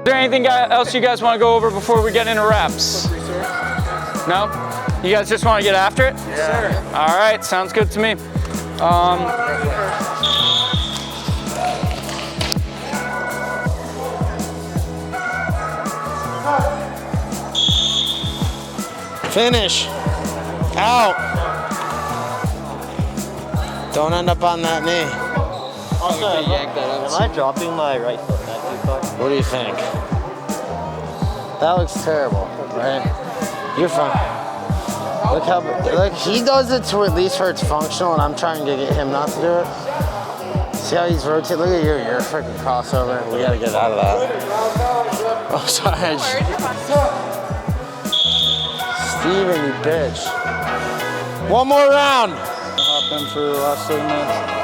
there anything else you guys want to go over before we get into wraps? No? You guys just want to get after it? Yeah. Sure. All right, sounds good to me. Finish. Out. Don't end up on that knee. Also, am I dropping my right foot that too far? What do you think? That looks terrible, right? You're fine. Look how, look, he does it to at least where it's functional, and I'm trying to get him not to do it. See how he's rotating? Look at your freaking crossover. We gotta get out of that. Oh, sorry. Steven, you bitch. One more round. Hop in for the last 30 minutes.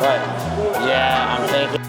Right. Yeah, I'm thinking.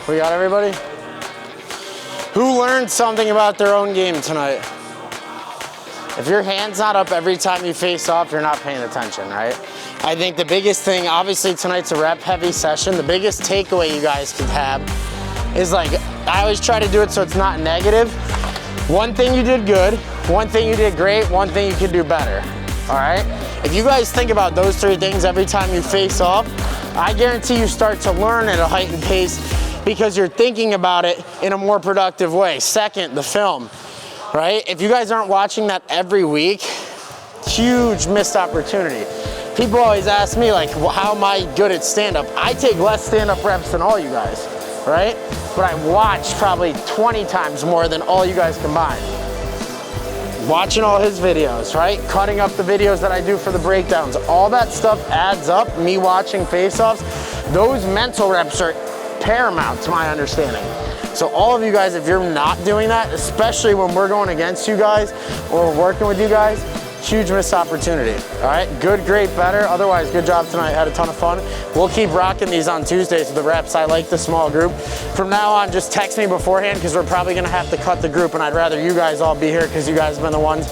We got everybody? Who learned something about their own game tonight? If your hand's not up every time you face off, you're not paying attention, right? I think the biggest thing, obviously tonight's a rep heavy session. The biggest takeaway you guys could have is like, I always try to do it so it's not negative. One thing you did good, one thing you did great, one thing you could do better, all right? If you guys think about those three things every time you face off, I guarantee you start to learn at a heightened pace because you're thinking about it in a more productive way. Second, the film, right? If you guys aren't watching that every week, huge missed opportunity. People always ask me like, well, how am I good at stand-up? I take less stand-up reps than all you guys, right? But I watch probably 20 times more than all you guys combined. Watching all his videos, right? Cutting up the videos that I do for the breakdowns. All that stuff adds up, me watching face-offs. Those mental reps are paramount to my understanding. So all of you guys, if you're not doing that, especially when we're going against you guys or we're working with you guys, huge missed opportunity, all right? Good, great, better. Otherwise, good job tonight. Had a ton of fun. We'll keep rocking these on Tuesdays with the reps. I like the small group. From now on, just text me beforehand because we're probably gonna have to cut the group and I'd rather you guys all be here because you guys have been the ones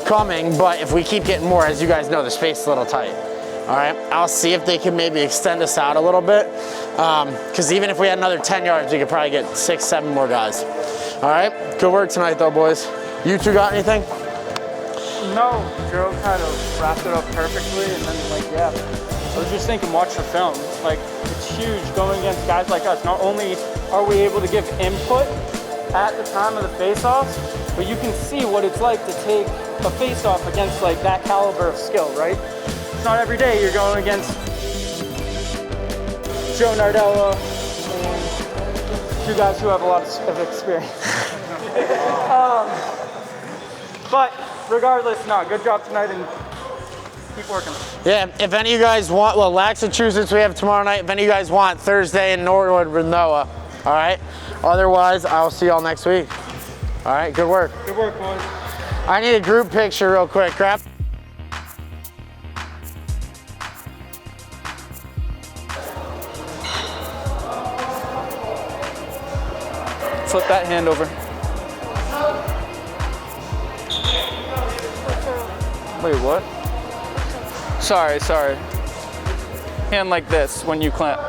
coming. But if we keep getting more, as you guys know, the space is a little tight. All right, I'll see if they can maybe extend us out a little bit. Because even if we had another 10 yards, we could probably get 6, 7 more guys. All right, good work tonight though, boys. You two got anything? No, Joe kind of wrapped it up perfectly, and then like, yeah, I was just thinking, watch the film. Like, it's huge going against guys like us. Not only are we able to give input at the time of the face-offs, but you can see what it's like to take a face-off against like that caliber of skill, right? It's not every day you're going against Joe Nardella and two guys who have a lot of experience. But regardless, no, good job tonight and keep working. Yeah, if any of you guys want, well, Massachusetts we have tomorrow night. If any of you guys want, Thursday in Norwood with Noah, all right? Otherwise, I'll see y'all next week. All right, good work. Good work, boys. I need a group picture real quick, crap. Flip that hand over. Wait, what? Sorry. Hand like this when you clamp.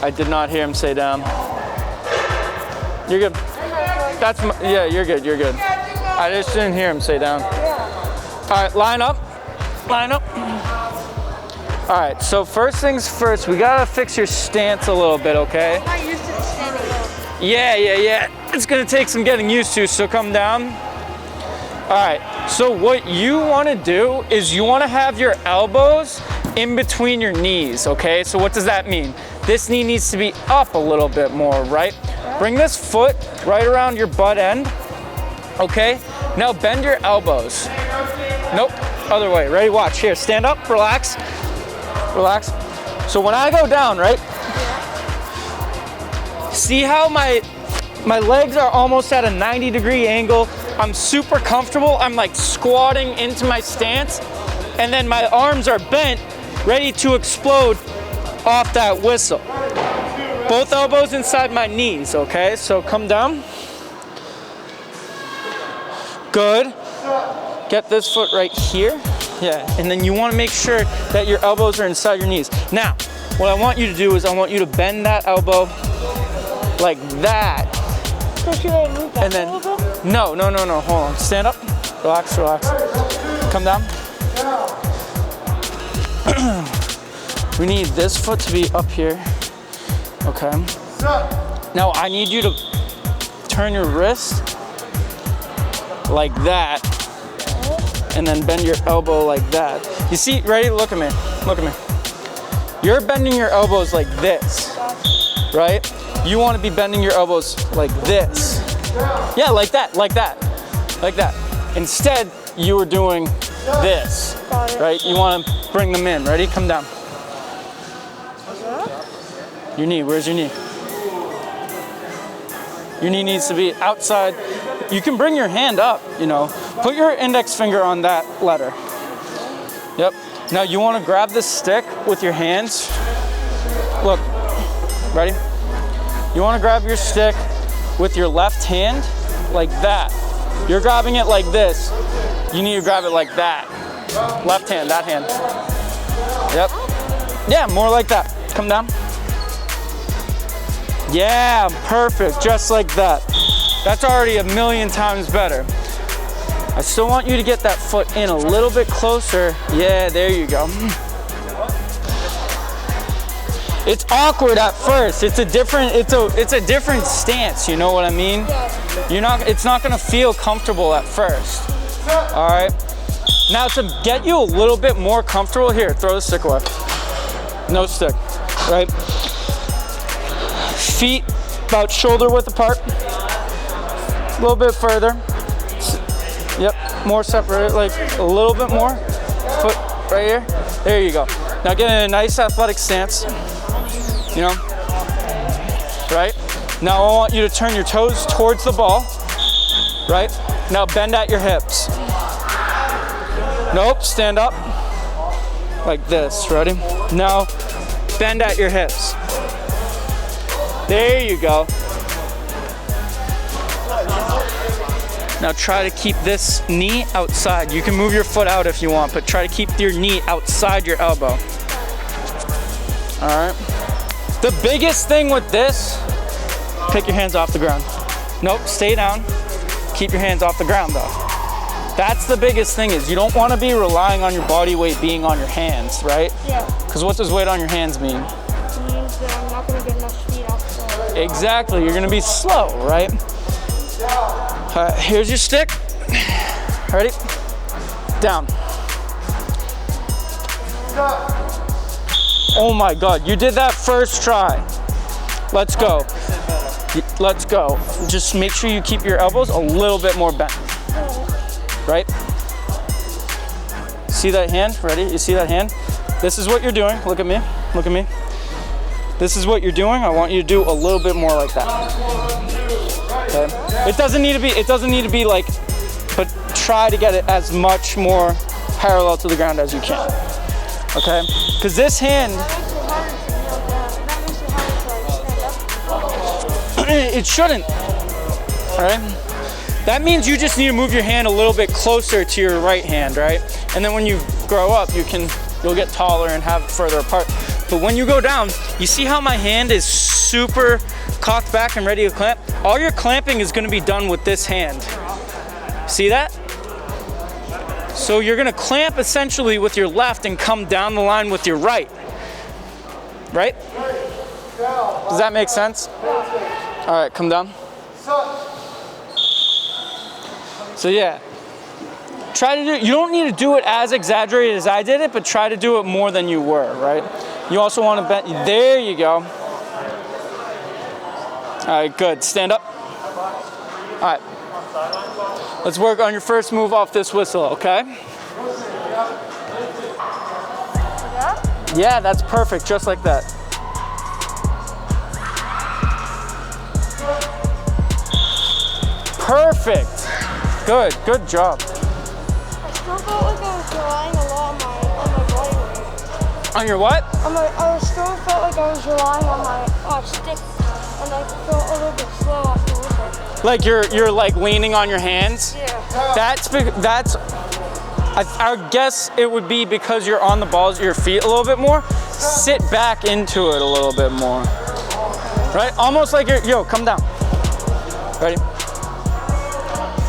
I did not hear him say down. You're good. That's my, yeah, you're good. I just didn't hear him say down. All right, line up. All right, so first things first, we gotta fix your stance a little bit, okay? I'm not used to the standing up. Yeah. It's gonna take some getting used to, so come down. All right, so what you wanna do is you wanna have your elbows in between your knees, okay? So what does that mean? This knee needs to be up a little bit more, right? Bring this foot right around your butt end, okay? Now bend your elbows. Nope, other way, ready? Watch, here, stand up, relax. So when I go down, right? See how my legs are almost at a 90-degree angle? I'm super comfortable. I'm like squatting into my stance, and then my arms are bent, ready to explode off that whistle. Both elbows inside my knees, okay? So come down. Good. Get this foot right here. Yeah, and then you want to make sure that your elbows are inside your knees. Now, what I want you to do is I want you to bend that elbow like that. So should I move that And then, a little bit? no, hold on. Stand up, relax. Come down. We need this foot to be up here, okay? Now I need you to turn your wrist like that, and then bend your elbow like that. You see, ready? Look at me. You're bending your elbows like this, right? You want to be bending your elbows like this. Yeah, like that. Instead, you were doing this, right? You want to bring them in. Ready? Come down. Your knee, where's your knee? Your knee needs to be outside. You can bring your hand up, you know. Put your index finger on that letter. Yep. Now you want to grab this stick with your hands. Look, ready? You wanna grab your stick with your left hand like that. You're grabbing it like this. You need to grab it like that. Left hand, that hand. Yep. Yeah, more like that. Come down. Yeah, perfect, just like that. That's already a million times better. I still want you to get that foot in a little bit closer. Yeah, there you go. It's awkward at first. It's a different stance, you know what I mean? It's not gonna feel comfortable at first. All right. Now to get you a little bit more comfortable, here, throw the stick away. No stick, right? Feet about shoulder width apart. A little bit further. Yep, more separated, like a little bit more. Foot right here. There you go. Now get in a nice athletic stance. You know, right? Now I want you to turn your toes towards the ball, right? Now bend at your hips. Nope, stand up like this, ready? Now bend at your hips. There you go. Now try to keep this knee outside. You can move your foot out if you want, but try to keep your knee outside your elbow. All right. The biggest thing with this, pick your hands off the ground. Nope, stay down. Keep your hands off the ground though. That's the biggest thing, is you don't want to be relying on your body weight being on your hands, right? Yeah. Because what does weight on your hands mean? It means that I'm not going to get enough speed off the... Exactly, you're going to be slow, right? All right, here's your stick. Ready? Down. Oh my God, you did that first try. Let's go. Let's go. Just make sure you keep your elbows a little bit more bent. Right? See that hand? Ready? You see that hand? This is what you're doing. Look at me. Look at me. This is what you're doing. I want you to do a little bit more like that. Okay? It doesn't need to be like, but try to get it as much more parallel to the ground as you can. Okay? Because this hand, it shouldn't. All right? That means you just need to move your hand a little bit closer to your right hand, right? And then when you grow up, you'll get taller and have it further apart. But when you go down, you see how my hand is super cocked back and ready to clamp? All your clamping is gonna be done with this hand. See that? So you're gonna clamp essentially with your left and come down the line with your right. Right? Does that make sense? All right, come down. So yeah, try to do it. You don't need to do it as exaggerated as I did it, but try to do it more than you were, right? You also want to bend. There you go. All right, good. Stand up. All right. Let's work on your first move off this whistle, okay? Yeah, that's perfect, just like that. Perfect. Good, good job. I still felt like I was relying a lot on my body weight. On your what? I still felt like I was relying on my stick, and I felt a little bit slow off the whistle. Like you're like leaning on your hands? Yeah. That's I would guess it would be because you're on the balls of your feet a little bit more. Sit back into it a little bit more. Right? Almost like yo, come down. Ready?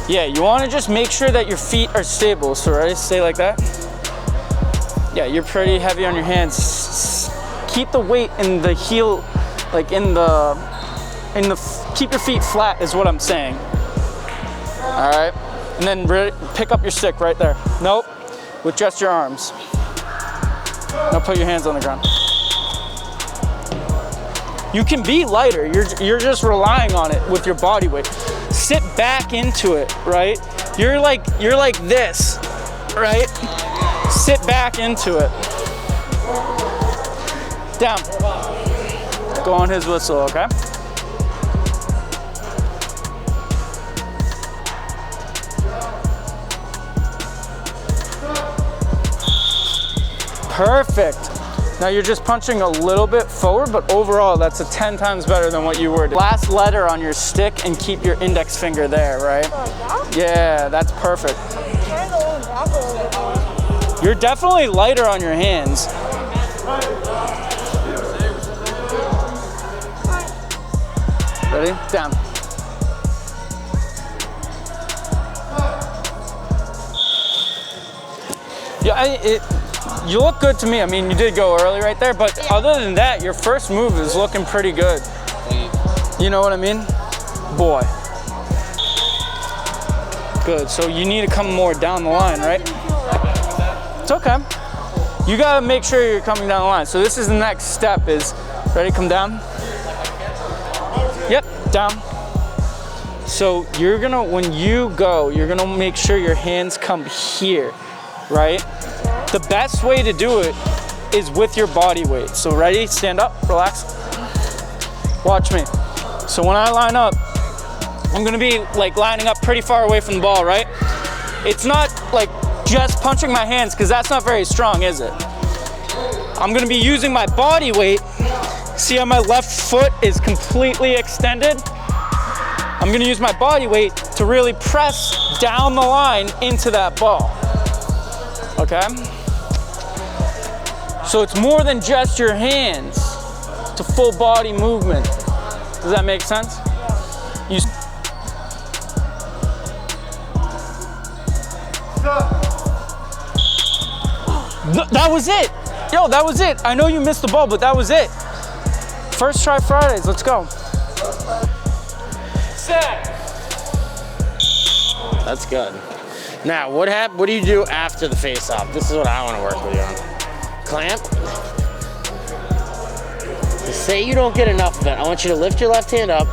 Yeah, you want to just make sure that your feet are stable. So ready, stay like that. Yeah, you're pretty heavy on your hands. Keep the weight in the heel, like keep your feet flat is what I'm saying. All right, and then pick up your stick right there. Nope, with just your arms. Now put your hands on the ground. You can be lighter, you're just relying on it with your body weight. Sit back into it, right? You're like this, right? Sit back into it. Down. Go on his whistle, okay? Perfect. Now you're just punching a little bit forward, but overall that's a 10 times better than what you were doing. Last letter on your stick and keep your index finger there, right? Like that? Yeah, that's perfect. Trying to lean back a little bit more. You're definitely lighter on your hands. Ready? Down. Yeah, you look good to me. I mean, you did go early right there, but other than that, your first move is looking pretty good. You know what I mean? Boy. Good, so you need to come more down the line, right? It's okay. You gotta make sure you're coming down the line. So this is the next step is, ready, come down? Yep, down. So you're gonna, when you go, you're gonna make sure your hands come here, right? The best way to do it is with your body weight. So ready, stand up, relax. Watch me. So when I line up, I'm gonna be like lining up pretty far away from the ball, right? It's not like just punching my hands because that's not very strong, is it? I'm gonna be using my body weight. See how my left foot is completely extended? I'm gonna use my body weight to really press down the line into that ball, okay? So it's more than just your hands, it's a full body movement. Does that make sense? You that was it. Yo, that was it. I know you missed the ball, but that was it. First try Fridays, let's go. Set. That's good. Now, what do you do after the face-off? This is what I want to work with you on. Clamp. To say you don't get enough of it, I want you to lift your left hand up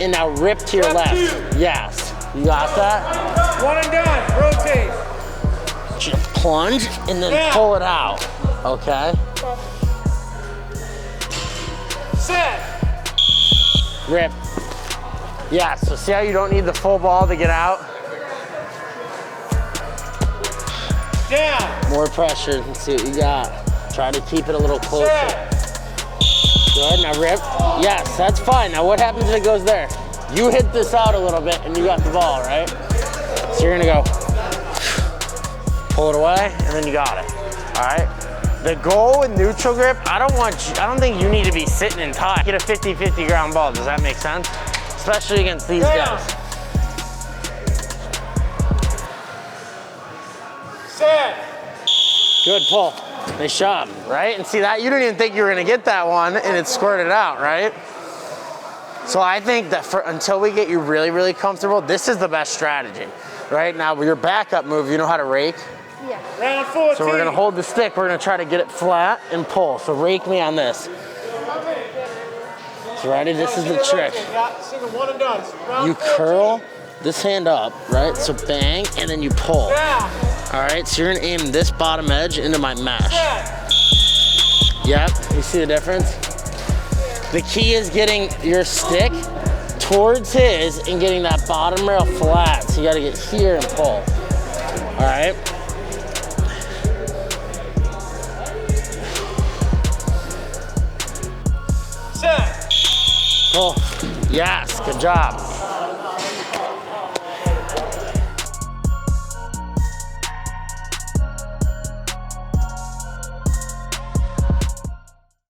and now rip to your left. Yes. You got that? One and done. Rotate. Just plunge and then pull it out. Okay? Set. Rip. Yeah, so see how you don't need the full ball to get out? Down. More pressure. Let's see what you got. Try to keep it a little closer. Good, now rip. Yes, that's fine. Now what happens if it goes there? You hit this out a little bit and you got the ball, right? So you're gonna go, pull it away, and then you got it, all right? The goal with neutral grip, I don't think you need to be sitting and tight. Get a 50-50 ground ball, does that make sense? Especially against these guys. Set. Good pull. Nice job, right? And see that? You didn't even think you were gonna get that one, and it squirted out, right? So I think that until we get you really, really comfortable, this is the best strategy. Right now, with your backup move, you know how to rake? Yeah. Round 14. So we're gonna hold the stick, we're gonna try to get it flat and pull. So rake me on this. So ready, this is the trick. Single one and done. You curl this hand up, right? So bang, and then you pull. All right, so you're gonna aim this bottom edge into my mesh. Yep, you see the difference? The key is getting your stick towards his and getting that bottom rail flat. So you gotta get here and pull. All right? Set. Pull. Yes, good job.